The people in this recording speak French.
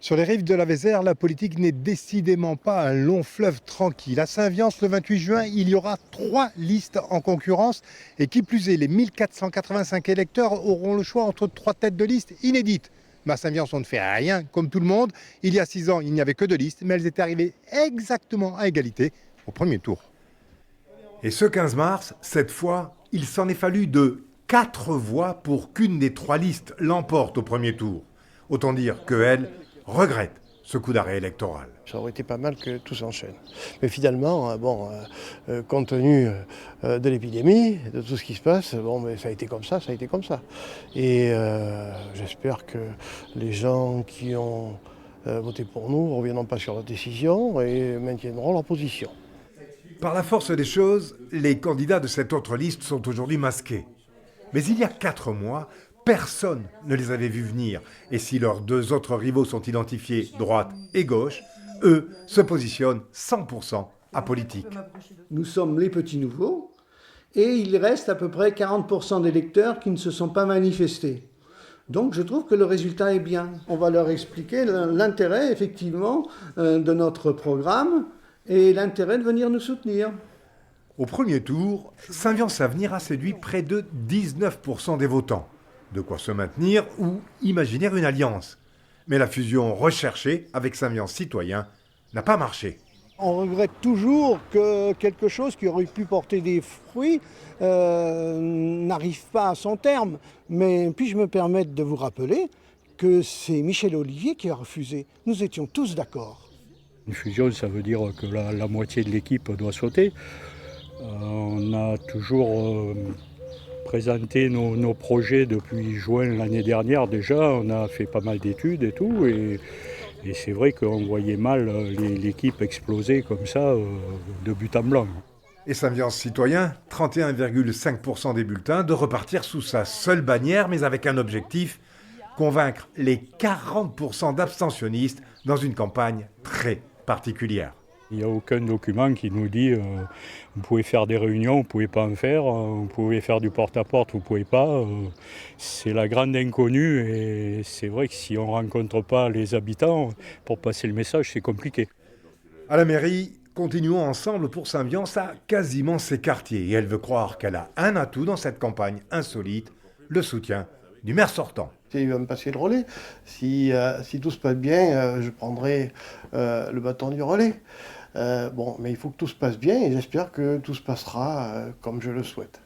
Sur les rives de la Vézère, la politique n'est décidément pas un long fleuve tranquille. À Saint-Viance, le 28 juin, il y aura 3 listes en concurrence. Et qui plus est, les 1485 électeurs auront le choix entre 3 têtes de liste inédites. Mais à Saint-Viance, on ne fait rien comme tout le monde. Il y a 6 ans, il n'y avait que 2 listes, mais elles étaient arrivées exactement à égalité au premier tour. Et ce 15 mars, cette fois, il s'en est fallu de 4 voix pour qu'une des 3 listes l'emporte au premier tour. Autant dire qu'elle regrette ce coup d'arrêt électoral. Ça aurait été pas mal que tout s'enchaîne. Mais finalement, compte tenu de l'épidémie, de tout ce qui se passe, ça a été comme ça, ça a été comme ça. Et j'espère que les gens qui ont voté pour nous ne reviendront pas sur leur décision et maintiendront leur position. Par la force des choses, les candidats de cette autre liste sont aujourd'hui masqués. Mais il y a 4 mois, personne ne les avait vus venir. Et si leurs 2 autres rivaux sont identifiés droite et gauche, eux se positionnent 100% apolitiques. Nous sommes les petits nouveaux et il reste à peu près 40% d'électeurs qui ne se sont pas manifestés. Donc je trouve que le résultat est bien. On va leur expliquer l'intérêt effectivement de notre programme et l'intérêt de venir nous soutenir. Au premier tour, Saint-Viance Avenir a séduit près de 19% des votants. De quoi se maintenir ou imaginer une alliance. Mais la fusion recherchée avec Saint-Viance Citoyen n'a pas marché. On regrette toujours que quelque chose qui aurait pu porter des fruits n'arrive pas à son terme. Mais puis-je me permettre de vous rappeler que c'est Michel Olivier qui a refusé. Nous étions tous d'accord. Une fusion, ça veut dire que la moitié de l'équipe doit sauter. On a toujours présenté nos projets depuis juin l'année dernière déjà. On a fait pas mal d'études et tout. Et c'est vrai qu'on voyait mal l'équipe exploser comme ça de but en blanc. Et Saint-Viance Citoyen, 31,5% des bulletins, de repartir sous sa seule bannière, mais avec un objectif, convaincre les 40% d'abstentionnistes dans une campagne très particulière. Il n'y a aucun document qui nous dit vous pouvez faire des réunions, vous ne pouvez pas en faire, vous pouvez faire du porte-à-porte, vous ne pouvez pas. C'est la grande inconnue et c'est vrai que si on ne rencontre pas les habitants, pour passer le message, c'est compliqué. À la mairie, continuons ensemble pour Saint-Viance à quasiment ses quartiers. Et elle veut croire qu'elle a un atout dans cette campagne insolite, le soutien du maire sortant. Il va me passer le relais. Si tout se passe bien, je prendrai le bâton du relais. Mais il faut que tout se passe bien et j'espère que tout se passera comme je le souhaite.